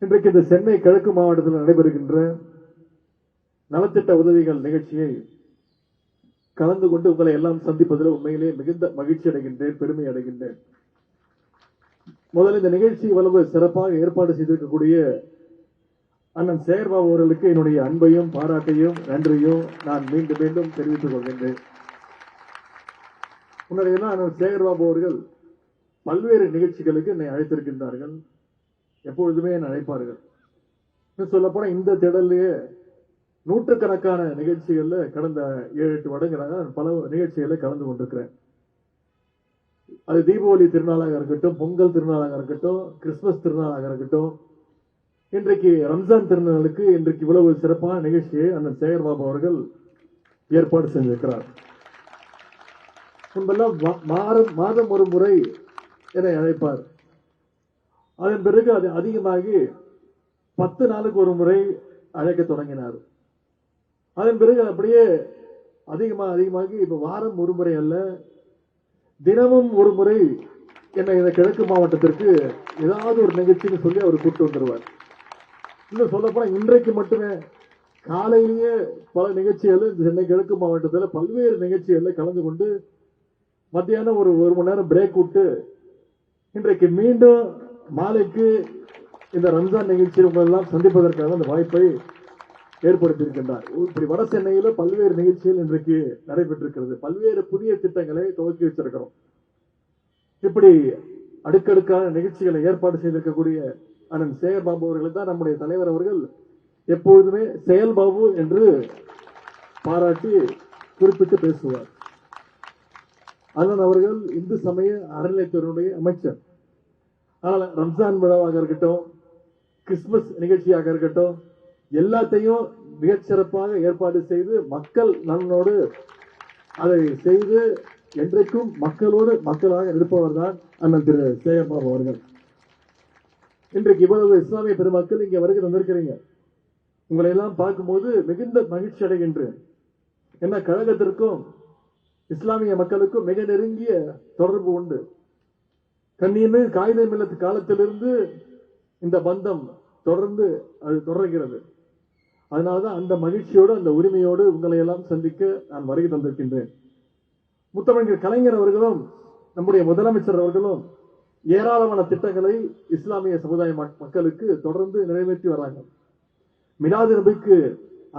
இன்றைக்கு இந்த சென்னை கிழக்கு மாவட்டத்தில் நடைபெறுகின்ற நலத்திட்ட உதவிகள் நிகழ்ச்சியை கலந்து கொண்டு உங்களை எல்லாம் சந்திப்பதில் உண்மையிலேயே மிகுந்த மகிழ்ச்சி அடைகின்றேன், பெருமை அடைகின்றேன். முதல்ல இந்த நிகழ்ச்சி இவ்வளவு சிறப்பாக ஏற்பாடு செய்திருக்கக்கூடிய அண்ணன் சேகர்பாபு அவர்களுக்கு என்னுடைய அன்பையும் பாராட்டையும் நன்றியும் நான் மீண்டும் மீண்டும் தெரிவித்துக் கொள்கின்றேன். முன்னாடியெல்லாம் அண்ணன் சேகர்பாபு அவர்கள் பல்வேறு நிகழ்ச்சிகளுக்கு என்னை அழைத்திருக்கின்றார்கள், எப்பொழுதுமே என்னை அழைப்பார்கள். சொல்லப்போனா இந்த திடல்லையே நூற்றுக்கணக்கான நிகழ்ச்சிகள்ல கடந்த 7-8 வருடங்களாக பல நிகழ்ச்சிகளை கலந்து கொண்டிருக்கிறேன். அது தீபாவளி திருநாளாக இருக்கட்டும், பொங்கல் திருநாளாக இருக்கட்டும், கிறிஸ்துமஸ் திருநாளாக இருக்கட்டும், இன்றைக்கு ரம்ஜான் திருநாளுக்கு இன்றைக்கு இவ்வளவு சிறப்பான நிகழ்ச்சியை அண்ணன் சேகர்பாபு அவர்கள் ஏற்பாடு செஞ்சிருக்கிறார். முன்பெல்லாம் மாதம் ஒரு முறை என்னை அழைப்பார். அதன் பிறகு அது அதிகமாகி 10 நாளுக்கு ஒரு முறை அழைக்க தொடங்கினார். அதன் பிறகு அப்படியே அதிகமாகி இப்ப வாரம் ஒரு முறை அல்ல, தினமும் ஒரு முறை என்னை இந்த கிழக்கு மாவட்டத்திற்கு ஏதாவது ஒரு நிகழ்ச்சின்னு சொல்லி அவர் கூப்பிட்டு வந்துடுவார். இன்னும் சொல்லப்போனா இன்றைக்கு மட்டுமே காலையிலேயே பல நிகழ்ச்சிகள் இந்த சென்னை கிழக்கு மாவட்டத்தில் பல்வேறு நிகழ்ச்சிகளில் கலந்து கொண்டு மத்தியானம் ஒரு மணி நேரம் பிரேக் விட்டு இன்றைக்கு மீண்டும் மாலைக்கு இந்த ரம்ஜான் நிகழ்ச்சியில் உங்களெல்லாம் சந்திப்பதற்காக அந்த வாய்ப்பை ஏற்படுத்தியிருக்கின்றார். இப்படி வட சென்னையில பல்வேறு நிகழ்ச்சிகள் இன்றைக்கு நடைபெற்றிருக்கிறது. பல்வேறு புதிய திட்டங்களை துவக்கி வச்சிருக்கிறோம். இப்படி அடுக்கடுக்கான நிகழ்ச்சிகளை ஏற்பாடு செய்திருக்கக்கூடிய அண்ணன் சேகர்பாபு அவர்கள் தான் நம்முடைய தலைவர் அவர்கள் எப்பொழுதுமே செயல்பாபு என்று பாராட்டி குறிப்பிட்டு பேசுவார். அண்ணன் அவர்கள் இந்து சமய அறநிலையத்துறையுடைய அமைச்சர். ஆனால் ரம்ஜான் விழாவாக இருக்கட்டும், கிறிஸ்துமஸ் நிகழ்ச்சியாக இருக்கட்டும், எல்லாத்தையும் மிகச் சிறப்பாக ஏற்பாடு செய்து மக்கள் நலனோடு அதை செய்து என்றைக்கும் மக்களோடு மக்களாக இருப்பவர் தான் அண்ணன் திரு சேகர்பாபு அவர்கள். இன்றைக்கு இவ்வளவு இஸ்லாமிய பெருமக்கள் இங்கே வருகை தந்திருக்கிறீங்க. உங்களை எல்லாம் பார்க்கும்போது மிகுந்த மகிழ்ச்சி அடைகின்றேன். என்ன, கழகத்திற்கும் இஸ்லாமிய மக்களுக்கும் மிக நெருங்கிய தொடர்பு உண்டு. கண்ணியமே காகித மில்லத்து காலத்திலிருந்து இந்த பந்தம் தொடர்ந்து அது தொடர்கிறது. அதனால்தான் அந்த மகிழ்ச்சியோடு அந்த உரிமையோடு உங்களை எல்லாம் சந்திக்க நான் வருகை தந்திருக்கின்றேன். முத்தமிழர் கலைஞர் அவர்களும் நம்முடைய முதலமைச்சர் அவர்களும் ஏராளமான திட்டங்களை இஸ்லாமிய சமுதாய மக்களுக்கு தொடர்ந்து நிறைவேற்றி வராங்க. மிலாது நபிக்கு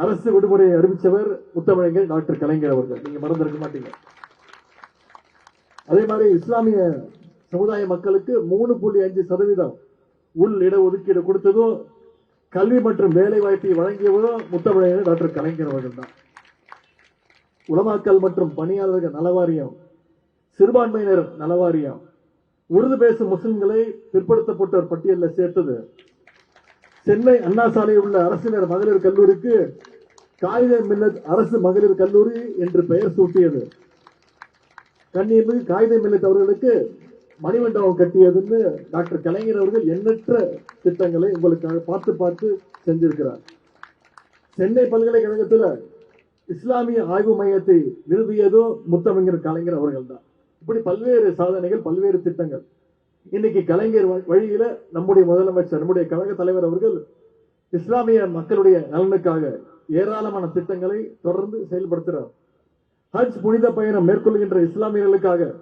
அரசு விடுமுறையை அறிவித்தவர் முத்தமிழர் டாக்டர் கலைஞர் அவர்கள், நீங்க மறந்திருக்க மாட்டீங்க. அதே மாதிரி இஸ்லாமிய சமுதாய மக்களுக்கு 3.5% உள் இடஒதுக்கீடு கொடுத்ததும், கல்வி மற்றும் வேலை வாய்ப்பை வழங்கியவரும் முத்தமிழர் டாக்டர் கலைஞர் அவர்கள் தான். உலமாக்கல் மற்றும் பணியாளர்கள் நலவாரியம், சிறுபான்மையினர் நலவாரியம், உருது பேசும் முஸ்லிம்களை பிற்படுத்தப்பட்டோர் பட்டியலில் சேர்த்தது, சென்னை அண்ணா சாலையில் உள்ள அரசினர் மகளிர் கல்லூரிக்கு காகித மில்லத் அரசு மகளிர் கல்லூரி என்று பெயர் சூட்டியது, கண்ணியமிகு காகித மில்லத் அவர்களுக்கு மணிமண்டபம் கட்டியதுன்னு டாக்டர் கலைஞர் அவர்கள் எண்ணற்ற திட்டங்களை உங்களுக்காக பார்த்து செஞ்சிருக்கிறார். சென்னை பல்கலைக்கழகத்தில் இஸ்லாமிய ஆய்வு மையத்தை நிறுவியதும் முத்தமிழர் கலைஞர் அவர்கள் தான். இப்படி பல்வேறு சாதனைகள், பல்வேறு திட்டங்கள். இன்னைக்கு கலைஞர் வழியில நம்முடைய முதலமைச்சர், நம்முடைய கழக தலைவர் அவர்கள் இஸ்லாமிய மக்களுடைய நலனுக்காக ஏராளமான திட்டங்களை தொடர்ந்து செயல்படுத்துகிறார். ஹஜ் புனித பயணம் மேற்கொள்கின்ற இஸ்லாமியர்களுக்காக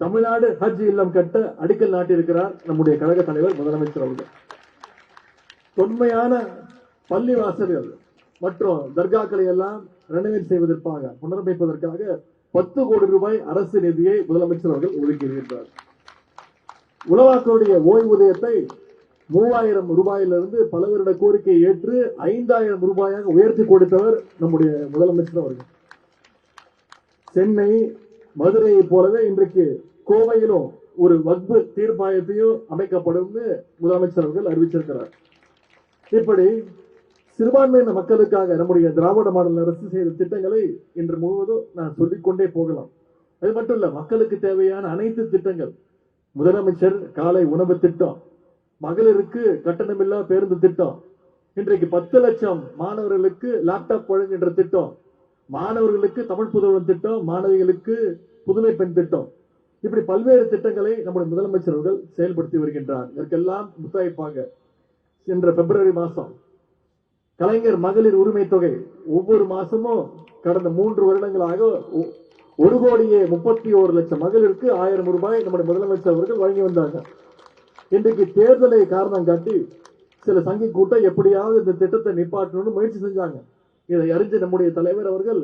தமிழ்நாடு ஹஜ் இல்லம் கட்ட அடிக்கல் நாட்டியிருக்கிறார் நம்முடைய கழக தலைவர் முதலமைச்சர் அவர்கள். தொன்மையான பள்ளி வாசல்கள் மற்றும் தர்காக்களை எல்லாம் ரெனோவேட் செய்வதற்காக, புனரமைப்பதற்காக 10 கோடி ரூபாய் அரசு நிதியை முதலமைச்சர் அவர்கள் ஒதுக்கியிருக்கிறார். உலமாக்களுடைய ஓய்வூதியத்தை 3000 ரூபாயிலிருந்து பல வருட கோரிக்கையை ஏற்று 5000 ரூபாயாக உயர்த்தி கொடுத்தவர் நம்முடைய முதலமைச்சர் அவர்கள். சென்னை மதுரையை போலவே இன்றைக்கு கோவையிலும் ஒரு வக்பு தீர்ப்பாயத்தையும் அமைக்கப்படும் முதலமைச்சர் அவர்கள் அறிவிச்சிருக்கிறார். இப்படி சிறுபான்மையின மக்களுக்காக நம்முடைய திராவிட மாடல் அரசு செய்த திட்டங்களை இன்று முழுவதும் நான் சொல்லிக்கொண்டே போகலாம். அது மட்டும் இல்ல, மக்களுக்கு தேவையான அனைத்து திட்டங்கள், முதலமைச்சர் காலை உணவு திட்டம், மகளிருக்கு கட்டணமில்லா பேருந்து திட்டம், இன்றைக்கு 10 லட்சம் மாணவர்களுக்கு லேப்டாப் வழங்குகின்ற திட்டம், மாணவர்களுக்கு தமிழ் புதல்வன் திட்டம், மாணவிகளுக்கு புதுமை பெண் திட்டம், இப்படி பல்வேறு திட்டங்களை நம்முடைய முதலமைச்சர் அவர்கள் செயல்படுத்தி வருகின்றார். இதற்கெல்லாம் முத்தாய்ப்பாக சென்ற பிப்ரவரி மாசம் கலைஞர் மகளிர் உரிமை தொகை ஒவ்வொரு மாசமும் கடந்த 3 வருடங்களாக 1,31,00,000 மகளிருக்கு 1000 ரூபாய் நம்முடைய முதலமைச்சர் அவர்கள் வழங்கி வந்தாங்க. இன்றைக்கு தேர்தலை காரணம் காட்டி சில சங்கி கூட்டம் எப்படியாவது இந்த திட்டத்தை நிப்பாட்டணும்னு முயற்சி செஞ்சாங்க. இதை அறிஞ்சு நம்முடைய தலைவர் அவர்கள்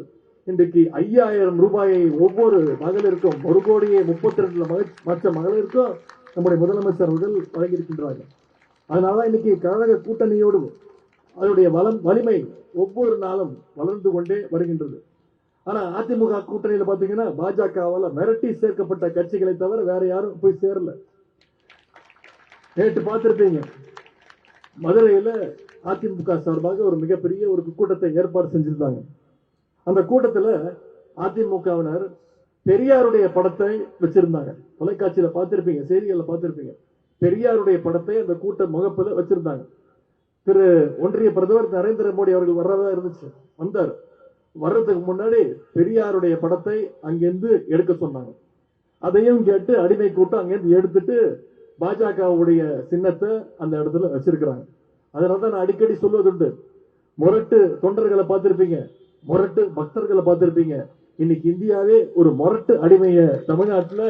இன்றைக்கு 5000 ரூபாயை ஒவ்வொரு மகளிருக்கும் 1,32,00,000 மகளிருக்கும் நம்முடைய முதலமைச்சர் அவர்கள் வழங்கியிருக்கின்றார்கள். அதனால இன்னைக்கு கழக கூட்டணியோடு அதனுடைய வலிமை ஒவ்வொரு நாளும் வளர்ந்து கொண்டே வருகின்றது. ஆனா அதிமுக கூட்டணியில பாத்தீங்கன்னா பாஜகவால மிரட்டி சேர்க்கப்பட்ட கட்சிகளை தவிர வேற யாரும் போய் சேரல. நேற்று பார்த்திருப்பீங்க, மதுரையில அதிமுக சார்பாக ஒரு மிகப்பெரிய ஒரு கூட்டத்தை ஏற்பாடு செஞ்சிருந்தாங்க. அந்த கூட்டத்துல அதிமுகவினர் பெரியாருடைய படத்தை வச்சிருந்தாங்க. தொலைக்காட்சியில பார்த்திருப்பீங்க, செய்திகளை பார்த்திருப்பீங்க. பெரியாருடைய படத்தை அந்த கூட்ட முகப்புல வச்சிருந்தாங்க. திரு ஒன்றிய பிரதமர் நரேந்திர மோடி அவர்கள் வர்றதா இருந்துச்சு, வந்தார். வர்றதுக்கு முன்னாடி பெரியாருடைய படத்தை அங்கிருந்து எடுக்க சொன்னாங்க. அதையும் கேட்டு அடிமை கூட்டம் அங்கிருந்து எடுத்துட்டு பாஜகவுடைய சின்னத்தை அந்த இடத்துல வச்சிருக்கிறாங்க. அதனாலதான் நான் அடிக்கடி சொல்வதுண்டு, முரட்டு தொண்டர்களை பார்த்திருப்பீங்க, முரட்டு பக்தர்களை பார்த்திருப்பீங்க. இன்னைக்கு இந்தியாவே ஒரு முரட்டு அடிமைய தமிழ்நாட்டுல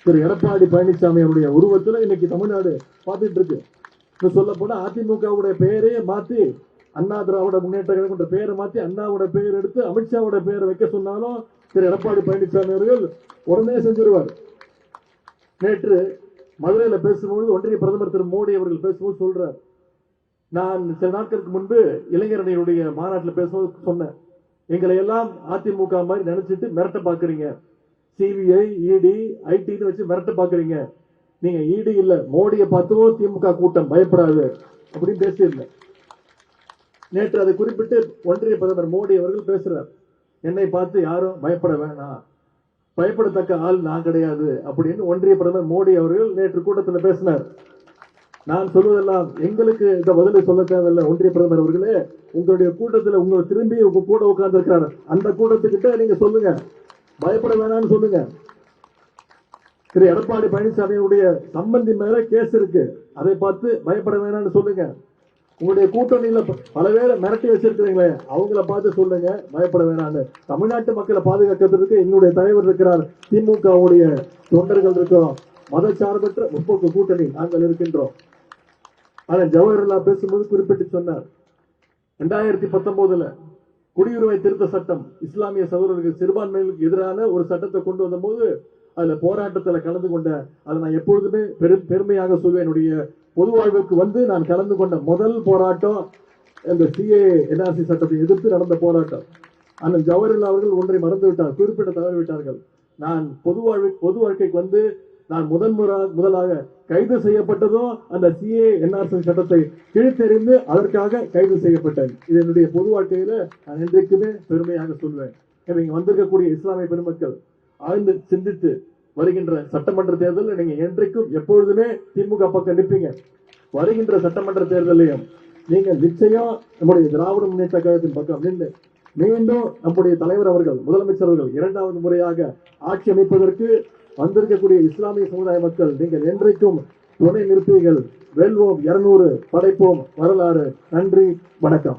திரு எடப்பாடி பழனிசாமி அவருடைய உருவத்துல இன்னைக்கு தமிழ்நாடு பார்த்துட்டு இருக்கு. சொல்ல போனா அதிமுகவுடைய பெயரையே மாத்தி அண்ணா திராவிட முன்னேற்ற கழகம் பெயரை மாத்தி அண்ணாவோட பெயர் எடுத்து அமித்ஷாவோட பெயரை வைக்க சொன்னாலும் திரு எடப்பாடி பழனிசாமி அவர்கள் உடனே செஞ்சிருவார். நேற்று மதுரையில பேசும்போது ஒன்றிய பிரதமர் திரு மோடி அவர்கள் பேசும்போது சொல்றார், நான் சில நாட்களுக்கு முன்பு இளைஞரணியுடைய மாநாட்டில் பேசும்போது சொன்னேன், எங்களை எல்லாம் அதிமுக மாதிரி நினைச்சிட்டு மிரட்ட பாக்குறீங்க, சிபிஐ இடி ஐடின்னு வச்சு மிரட்ட பாக்குறீங்க. நீங்க இடி இல்ல, மோடியை பார்த்தும் திமுக கூட்டம் பயப்படாது அப்படின்னு பேசியிருந்தேன். நேற்று அதை குறிப்பிட்டு ஒன்றிய பிரதமர் மோடி அவர்கள் பேசுறார், என்னை பார்த்து யாரும் பயப்பட வேணாம், பயப்படத்தக்க ஆள் நான் கிடையாது அப்படின்னு ஒன்றிய பிரதமர் மோடி அவர்கள் நேற்று கூட்டத்தில் பேசினார். நான் சொல்வதெல்லாம் எங்களுக்கு இந்த பதிலை சொல்ல தேவையில்லை. ஒன்றிய பிரதமர் அவர்களே, உங்களுடைய கூட்டத்தில் உங்களை திரும்பி உங்க கூட உட்கார்ந்து இருக்கிறார், அந்த கூட்டத்துக்கிட்ட நீங்க சொல்லுங்க, பயப்பட வேணாம்னு சொல்லுங்க. திரு எடப்பாடி பழனிசாமியுடைய சம்பந்தி மேல கேஸ் இருக்கு, அதை பார்த்து பயப்பட வேணாம்னு சொல்லுங்க. உங்களுடைய கூட்டணியில பல பேரை மிரட்டி வச்சிருக்கிறீங்களே, அவங்கள பார்த்து சொல்லுங்க பயப்பட வேணாம்னு. தமிழ்நாட்டு மக்களை பாதுகாக்கிறதுக்கு எங்களுடைய தலைவர் இருக்கிறார், திமுகவுடைய தொண்டர்கள் இருக்கிறோம், மதச்சார்பற்ற முற்போக்கு கூட்டணி நாங்கள் இருக்கின்றோம். ஆனா ஜவஹர்லால் பேசும்போது குறிப்பிட்டு சொன்னார், 2019 குடியுரிமை திருத்த சட்டம் இஸ்லாமிய சகோதரர்களுக்கு சிறுபான்மைகளுக்கு எதிரான ஒரு சட்டத்தை கொண்டு வந்த போது அதுல போராட்டத்தில் கலந்து கொண்ட, அதை நான் எப்பொழுதுமே பெருமையாக சொல்வேன். என்னுடைய பொது வாழ்வுக்கு வந்து நான் கலந்து கொண்ட முதல் போராட்டம் இந்த சிஏ என்ஆர்சி சட்டத்தை எதிர்த்து நடந்த போராட்டம். ஆனால் ஜவஹர்லால் அவர்கள் ஒன்றை மறந்து விட்டார், குறிப்பிட்ட தவறு விட்டார்கள். நான் பொது வாழ்க்கைக்கு வந்து நான் முதலாக கைது செய்யப்பட்டதும் அந்த சிஏ என்ஆர்சி சட்டத்தை கிழித்தெறிந்து அதற்காக கைது செய்யப்பட்டேன். இது என்னுடைய பொது வாழ்க்கையில நான் என்றைக்குமே பெருமையாக சொல்வேன். இங்க வந்திருக்கக்கூடிய இஸ்லாமிய பெருமக்கள் ஆழ்ந்து சிந்தித்து வருகின்ற சட்டமன்ற தேர்தலில் நீங்க என்றைக்கும் எப்பொழுதுமே திமுக பக்கம் நிற்பீங்க. வருகின்ற சட்டமன்ற தேர்தலையும் நீங்க நிச்சயம் நம்முடைய திராவிட முன்னேற்ற கழகத்தின் பக்கம் நின்று மீண்டும் நம்முடைய தலைவர் அவர்கள் முதலமைச்சர் அவர்கள் 2வது முறையாக ஆட்சி அமைப்பதற்கு வந்திருக்கக்கூடிய இஸ்லாமிய சமுதாய மக்கள் நீங்கள் என்றைக்கும் துணை நிற்பீர்கள். வெல்வோம் 200, படைப்போம் வரலாறு. நன்றி, வணக்கம்.